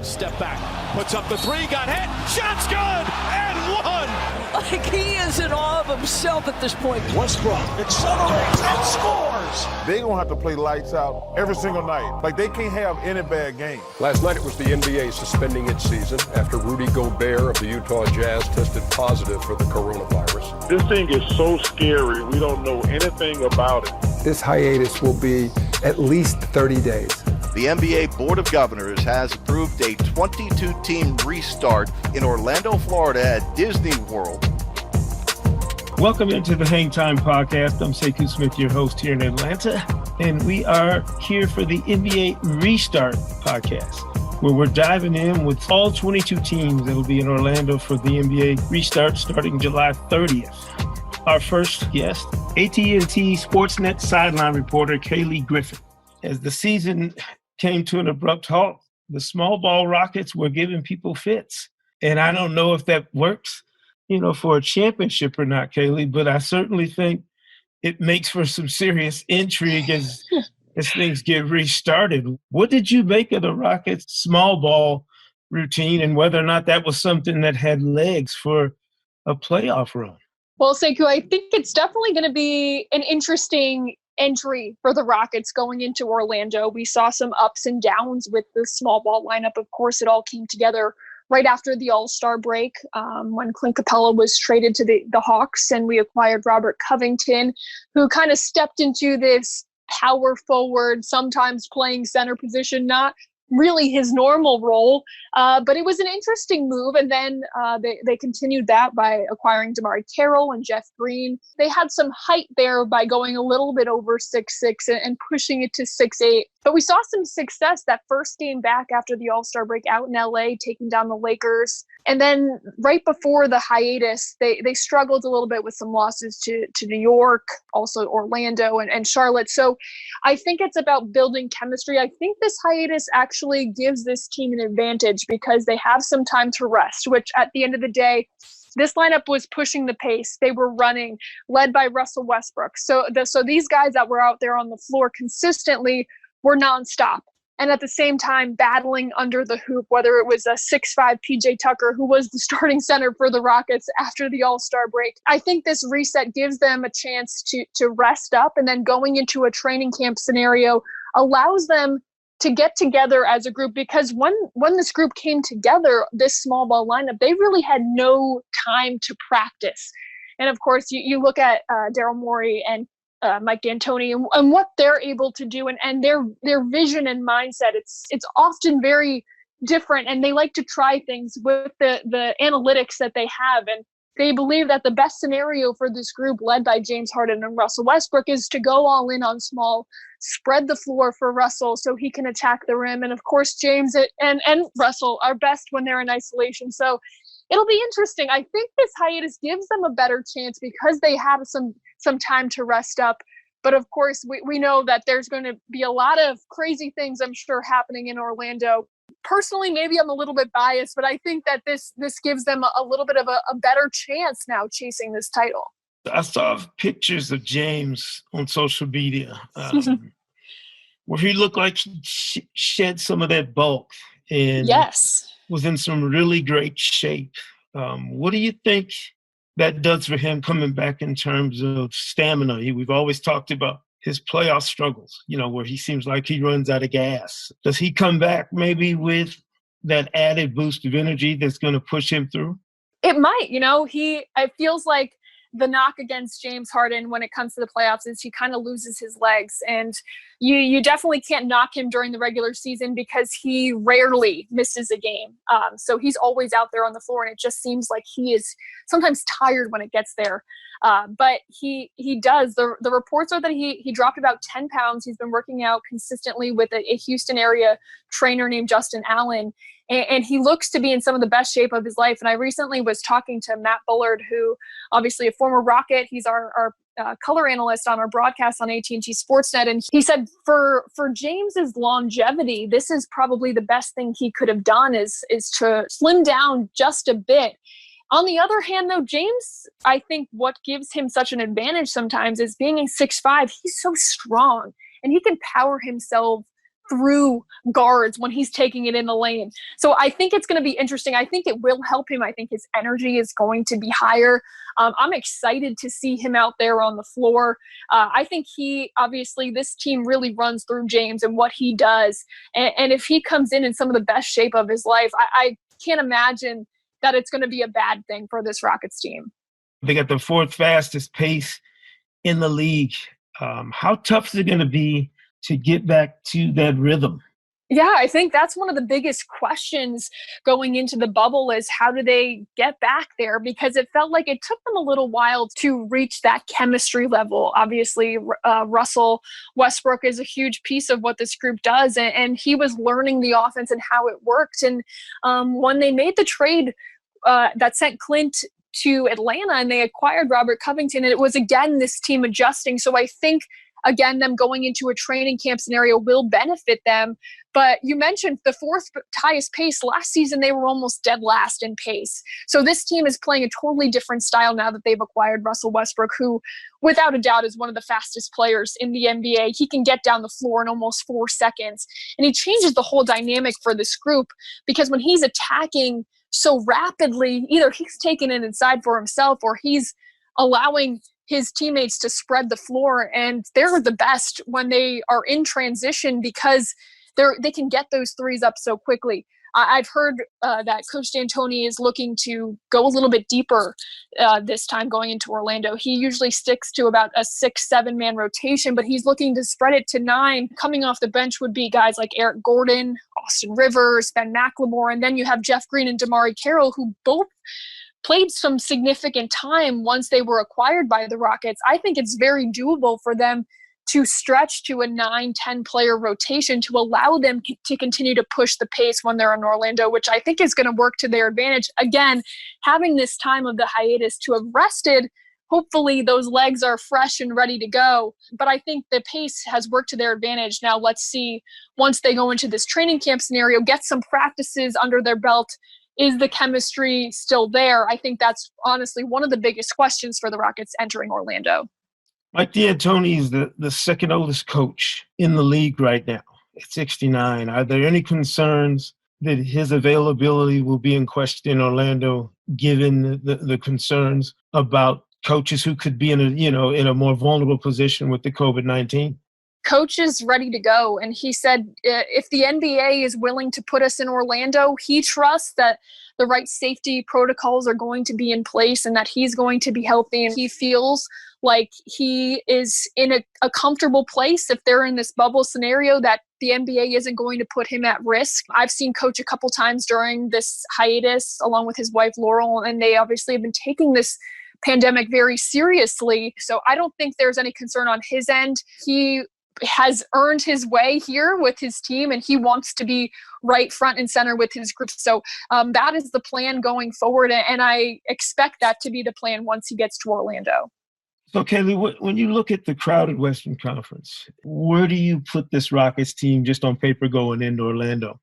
Step back, puts up the three, got hit, shot's good, and one! Like he is in awe of himself at this point. Westbrook accelerates and scores! They're going to have to play lights out every single night. Like, they can't have any bad game. Last night it was the NBA suspending its season after Rudy Gobert of the Utah Jazz tested positive for the coronavirus. This thing is so scary. We don't know anything about it. This hiatus will be at least 30 days. The NBA Board of Governors has approved a 22-team restart in Orlando, Florida at Disney World. Welcome into the Hang Time Podcast. I'm Sekou Smith, your host here in Atlanta, and we are here for the NBA Restart Podcast, where we're diving in with all 22 teams that will be in Orlando for the NBA Restart starting July 30th. Our first guest, AT&T Sportsnet sideline reporter Kaylee Griffin. As the season came to an abrupt halt, the small ball Rockets were giving people fits. And I don't know if that works, for a championship or not, Kaylee, but I certainly think it makes for some serious intrigue as things get restarted. What did you make of the Rockets' small ball routine and whether or not that was something that had legs for a playoff run? Well, Sekou, I think it's definitely going to be an interesting entry for the Rockets going into Orlando. We saw some ups and downs with the small ball lineup. Of course, it all came together right after the All-Star break when Clint Capella was traded to the Hawks, and we acquired Robert Covington, who kind of stepped into this power forward, sometimes playing center position, not really his normal role. But it was an interesting move. And then they continued that by acquiring DeMarre Carroll and Jeff Green. They had some height there by going a little bit over 6'6" and pushing it to 6'8". But we saw some success that first game back after the All-Star break out in LA, taking down the Lakers. And then right before the hiatus, they struggled a little bit with some losses to New York, also Orlando and Charlotte. So I think it's about building chemistry. I think this hiatus actually gives this team an advantage because they have some time to rest, which at the end of the day, this lineup was pushing the pace. They were running, led by Russell Westbrook. So these guys that were out there on the floor consistently were nonstop. And at the same time, battling under the hoop, whether it was a 6'5" PJ Tucker, who was the starting center for the Rockets after the All-Star break. I think this reset gives them a chance to rest up, and then going into a training camp scenario allows them to get together as a group, because when this group came together, this small ball lineup, they really had no time to practice. And of course, you look at Daryl Morey and Mike D'Antoni and what they're able to do and their vision and mindset. It's often very different, and they like to try things with the analytics that they have. And they believe that the best scenario for this group, led by James Harden and Russell Westbrook, is to go all in on small, spread the floor for Russell so he can attack the rim. And of course, James and Russell are best when they're in isolation. So it'll be interesting. I think this hiatus gives them a better chance because they have some time to rest up. But of course, we know that there's going to be a lot of crazy things, I'm sure, happening in Orlando. Personally, maybe I'm a little bit biased, but I think that this gives them a little bit of a better chance now chasing this title. I saw pictures of James on social media where he looked like he shed some of that bulk and was in some really great shape. What do you think that does for him coming back in terms of stamina? We've always talked about his playoff struggles, where he seems like he runs out of gas. Does he come back maybe with that added boost of energy that's going to push him through? It might, it feels like the knock against James Harden when it comes to the playoffs is he kind of loses his legs, and you definitely can't knock him during the regular season because he rarely misses a game. So he's always out there on the floor, and it just seems like he is sometimes tired when it gets there. But he does. The reports are that he dropped about 10 pounds. He's been working out consistently with a Houston area trainer named Justin Allen. And he looks to be in some of the best shape of his life. And I recently was talking to Matt Bullard, who obviously a former Rocket. He's our color analyst on our broadcast on AT&T Sportsnet. And he said for James's longevity, this is probably the best thing he could have done is to slim down just a bit. On the other hand, though, James, I think what gives him such an advantage sometimes is being a 6'5". He's so strong, and he can power himself through guards when he's taking it in the lane. So I think it's going to be interesting. I think it will help him. I think his energy is going to be higher. I'm excited to see him out there on the floor. I think obviously this team really runs through James and what he does. And if he comes in some of the best shape of his life, I can't imagine that it's going to be a bad thing for this Rockets team. They got the fourth fastest pace in the league. How tough is it going to be to get back to that rhythm? Yeah, I think that's one of the biggest questions going into the bubble is how do they get back there? Because it felt like it took them a little while to reach that chemistry level. Obviously, Russell Westbrook is a huge piece of what this group does, and he was learning the offense and how it worked. And when they made the trade that sent Clint to Atlanta and they acquired Robert Covington, it was, again, this team adjusting. So I think, again, them going into a training camp scenario will benefit them. But you mentioned the fourth highest pace. Last season, they were almost dead last in pace. So this team is playing a totally different style now that they've acquired Russell Westbrook, who, without a doubt, is one of the fastest players in the NBA. He can get down the floor in almost 4 seconds. And he changes the whole dynamic for this group because when he's attacking so rapidly, either he's taking it inside for himself or he's allowing his teammates to spread the floor, and they're the best when they are in transition because they can get those threes up so quickly. I've heard that Coach D'Antoni is looking to go a little bit deeper this time going into Orlando. He usually sticks to about a 6-7 man rotation, but he's looking to spread it to 9. Coming off the bench would be guys like Eric Gordon, Austin Rivers, Ben McLemore, and then you have Jeff Green and DeMarre Carroll, who both played some significant time once they were acquired by the Rockets. I think it's very doable for them to stretch to a 9-10 player rotation to allow them to continue to push the pace when they're in Orlando, which I think is going to work to their advantage. Again, having this time of the hiatus to have rested, hopefully those legs are fresh and ready to go. But I think the pace has worked to their advantage. Now let's see, once they go into this training camp scenario, get some practices under their belt. Is the chemistry still there? I think that's honestly one of the biggest questions for the Rockets entering Orlando. Mike D'Antoni is the second oldest coach in the league right now at 69. Are there any concerns that his availability will be in question in Orlando, given the concerns about coaches who could be in a more vulnerable position with the COVID-19? Coach is ready to go. And he said, if the NBA is willing to put us in Orlando, he trusts that the right safety protocols are going to be in place and that he's going to be healthy. And he feels like he is in a comfortable place if they're in this bubble scenario, that the NBA isn't going to put him at risk. I've seen Coach a couple times during this hiatus along with his wife, Laurel, and they obviously have been taking this pandemic very seriously. So I don't think there's any concern on his end. He has earned his way here with his team, and he wants to be right front and center with his group. So that is the plan going forward, and I expect that to be the plan once he gets to Orlando. So, Kaylee, when you look at the crowded Western Conference, where do you put this Rockets team just on paper going into Orlando?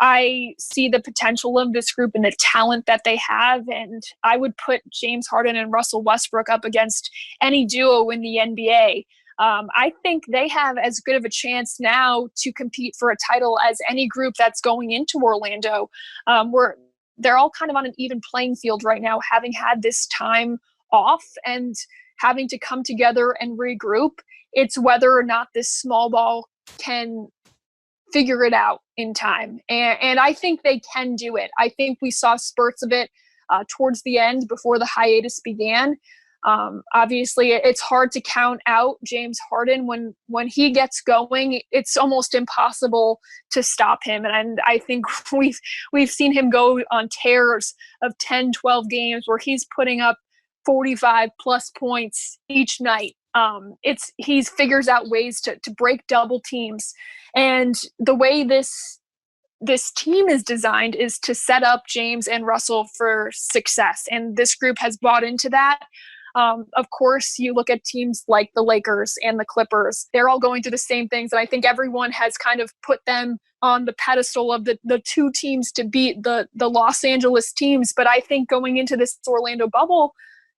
I see the potential of this group and the talent that they have, and I would put James Harden and Russell Westbrook up against any duo in the NBA. I think they have as good of a chance now to compete for a title as any group that's going into Orlando. They're all kind of on an even playing field right now, having had this time off and having to come together and regroup. It's whether or not this small ball can figure it out in time. And I think they can do it. I think we saw spurts of it towards the end before the hiatus began. Obviously, it's hard to count out James Harden. When he gets going, it's almost impossible to stop him. And I think we've seen him go on tears of 10, 12 games where he's putting up 45 plus points each night. He figures out ways to break double teams. And the way this team is designed is to set up James and Russell for success. And this group has bought into that. Of course, you look at teams like the Lakers and the Clippers. They're all going through the same things. And I think everyone has kind of put them on the pedestal of the two teams to beat the Los Angeles teams. But I think going into this Orlando bubble,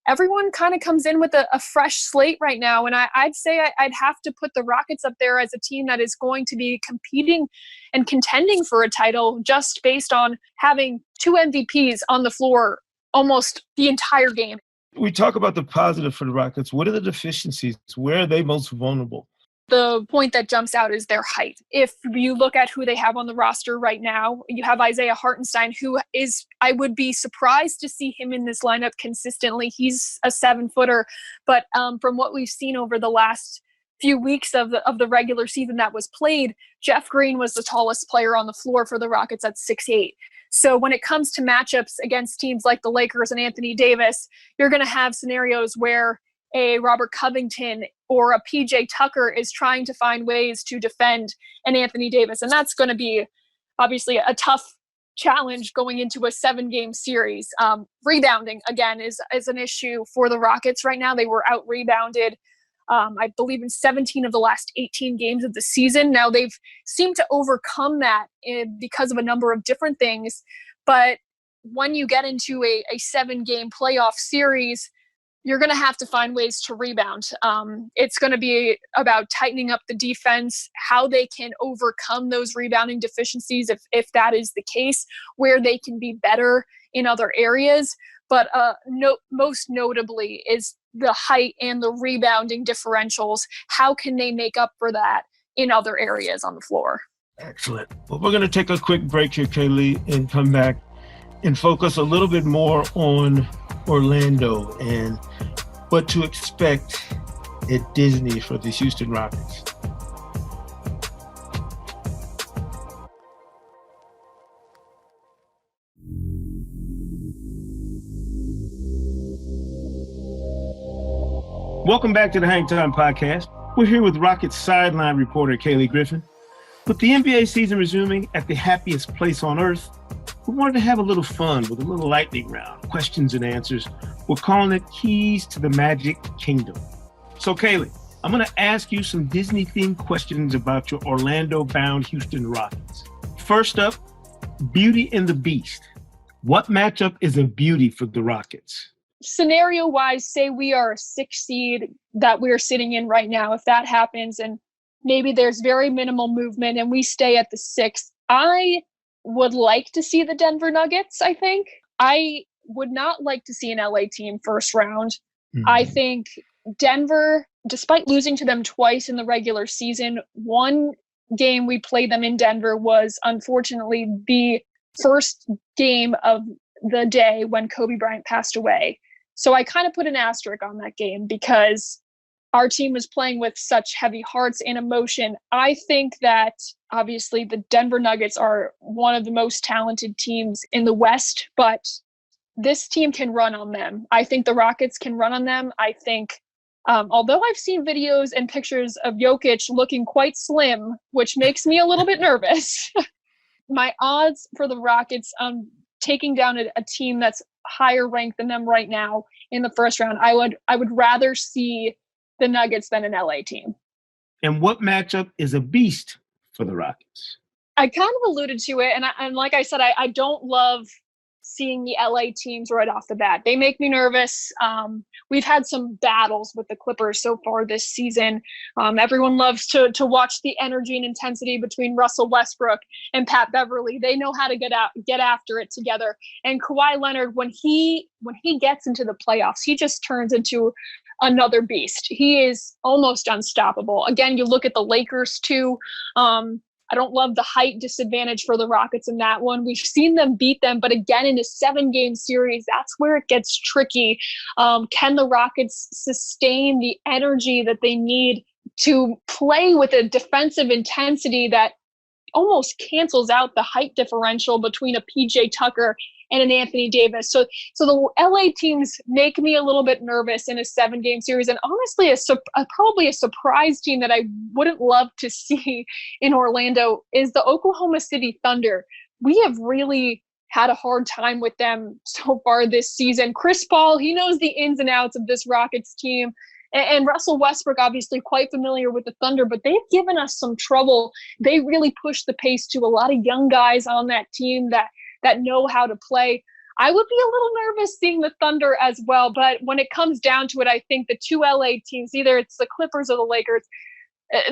everyone kind of comes in with a fresh slate right now. And I'd say I'd have to put the Rockets up there as a team that is going to be competing and contending for a title just based on having 2 MVPs on the floor almost the entire game. We talk about the positive for the Rockets. What are the deficiencies? Where are they most vulnerable? The point that jumps out is their height. If you look at who they have on the roster right now, you have Isaiah Hartenstein, who is, I would be surprised to see him in this lineup consistently. He's a 7-footer, but from what we've seen over the last few weeks of the regular season that was played, Jeff Green was the tallest player on the floor for the Rockets at 6'8". So when it comes to matchups against teams like the Lakers and Anthony Davis, you're going to have scenarios where a Robert Covington or a PJ Tucker is trying to find ways to defend an Anthony Davis. And that's going to be obviously a tough challenge going into a 7-game series. Rebounding, again, is an issue for the Rockets right now. They were out-rebounded, I believe, in 17 of the last 18 games of the season. Now, they've seemed to overcome that because of a number of different things. But when you get into a 7-game playoff series, you're going to have to find ways to rebound. It's going to be about tightening up the defense, how they can overcome those rebounding deficiencies if that is the case, where they can be better in other areas. But most notably is the height and the rebounding differentials. How can they make up for that in other areas on the floor? Excellent. Well, we're going to take a quick break here, Kaylee, and come back and focus a little bit more on Orlando and what to expect at Disney for the Houston Rockets. Welcome back to the Hang Time Podcast. We're here with Rockets sideline reporter Kaylee Griffin. With the NBA season resuming at the happiest place on earth, we wanted to have a little fun with a little lightning round, questions and answers. We're calling it Keys to the Magic Kingdom. So, Kaylee, I'm going to ask you some Disney-themed questions about your Orlando-bound Houston Rockets. First up, Beauty and the Beast. What matchup is a beauty for the Rockets? Scenario-wise, say we are a 6 seed that we're sitting in right now. If that happens and maybe there's very minimal movement and we stay at the 6th, I would like to see the Denver Nuggets, I think. I would not like to see an LA team first round. Mm-hmm. I think Denver, despite losing to them twice in the regular season, one game we played them in Denver was unfortunately the first game of the day when Kobe Bryant passed away. So I kind of put an asterisk on that game because our team was playing with such heavy hearts and emotion. I think that obviously the Denver Nuggets are one of the most talented teams in the West, but this team can run on them. I think the Rockets can run on them. I think, although I've seen videos and pictures of Jokic looking quite slim, which makes me a little bit nervous, my odds for the Rockets taking down a team that's higher ranked than them right now in the first round, I would rather see the Nuggets than an LA team. And what matchup is a beast for the Rockets? I kind of alluded to it, and like I said, I don't love seeing the LA teams right off the bat. They make me nervous. We've had some battles with the Clippers so far this season. Everyone loves to watch the energy and intensity between Russell Westbrook and Pat Beverly. They know how to get after it together. And Kawhi Leonard, when he gets into the playoffs, he just turns into another beast. He is almost unstoppable. Again, you look at the Lakers too. I don't love the height disadvantage for the Rockets in that one. We've seen them beat them, but again, in a 7-game series, that's where it gets tricky. Can the Rockets sustain the energy that they need to play with a defensive intensity that almost cancels out the height differential between a PJ Tucker and an Anthony Davis? So the LA teams make me a little bit nervous in a 7-game series. And honestly, probably a surprise team that I wouldn't love to see in Orlando is the Oklahoma City Thunder. We have really had a hard time with them so far this season. Chris Paul, he knows the ins and outs of this Rockets team. And Russell Westbrook, obviously quite familiar with the Thunder, but they've given us some trouble. They really push the pace to a lot of young guys on that team that know how to play. I would be a little nervous seeing the Thunder as well. But when it comes down to it, I think the two LA teams, either it's the Clippers or the Lakers,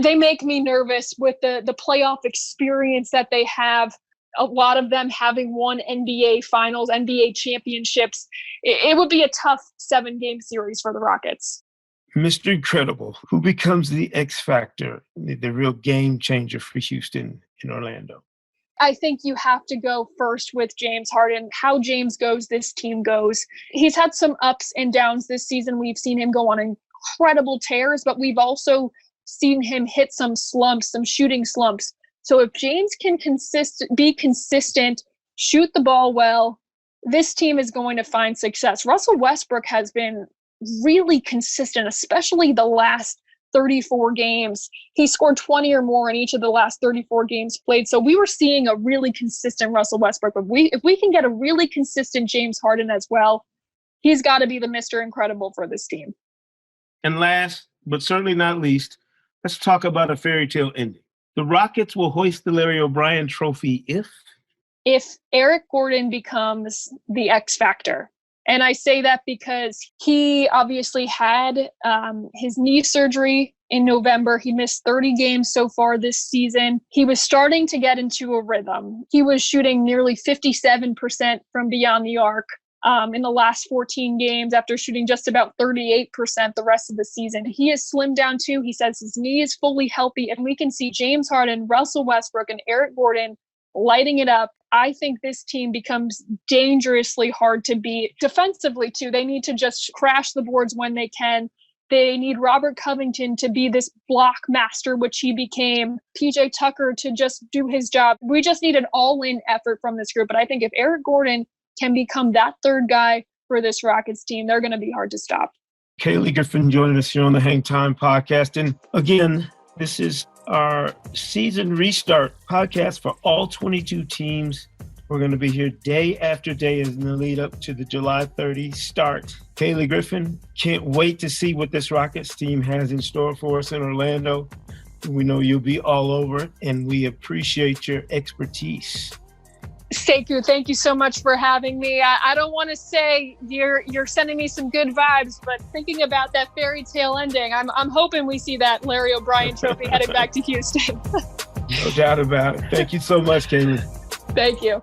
they make me nervous with the playoff experience that they have. A lot of them having won NBA finals, NBA championships. It would be a tough 7-game series for the Rockets. Mr. Incredible, who becomes the X factor, the real game changer for Houston in Orlando? I think you have to go first with James Harden. How James goes, this team goes. He's had some ups and downs this season. We've seen him go on incredible tears, but we've also seen him hit some slumps, some shooting slumps. So if James can be consistent, shoot the ball well, this team is going to find success. Russell Westbrook has been really consistent, especially the last 34 games. He scored 20 or more in each of the last 34 games played. So we were seeing a really consistent Russell Westbrook. If we can get a really consistent James Harden as well, he's got to be the Mr. Incredible for this team. And last, but certainly not least, let's talk about a fairy tale ending. The Rockets will hoist the Larry O'Brien trophy if Eric Gordon becomes the X factor. And I say that because he obviously had his knee surgery in November. He missed 30 games so far this season. He was starting to get into a rhythm. He was shooting nearly 57% from beyond the arc in the last 14 games after shooting just about 38% the rest of the season. He is slimmed down too. He says his knee is fully healthy, and we can see James Harden, Russell Westbrook, and Eric Gordon lighting it up. I think this team becomes dangerously hard to beat. Defensively, too, they need to just crash the boards when they can. They need Robert Covington to be this block master, which he became. PJ Tucker to just do his job. We just need an all-in effort from this group. But I think if Eric Gordon can become that third guy for this Rockets team, they're going to be hard to stop. Kaylee Griffin joining us here on the Hang Time podcast. And again, this is our season restart podcast for all 22 teams. We're going to be here day after day in the lead up to the July 30 start. Kaylee Griffin, can't wait to see what this Rockets team has in store for us in Orlando. We know you'll be all over it, and we appreciate your expertise. Sekou, thank you so much for having me. I don't want to say you're sending me some good vibes, but thinking about that fairy tale ending, I'm hoping we see that Larry O'Brien trophy headed back to Houston. No doubt about it. Thank you so much, Kaylee. Thank you.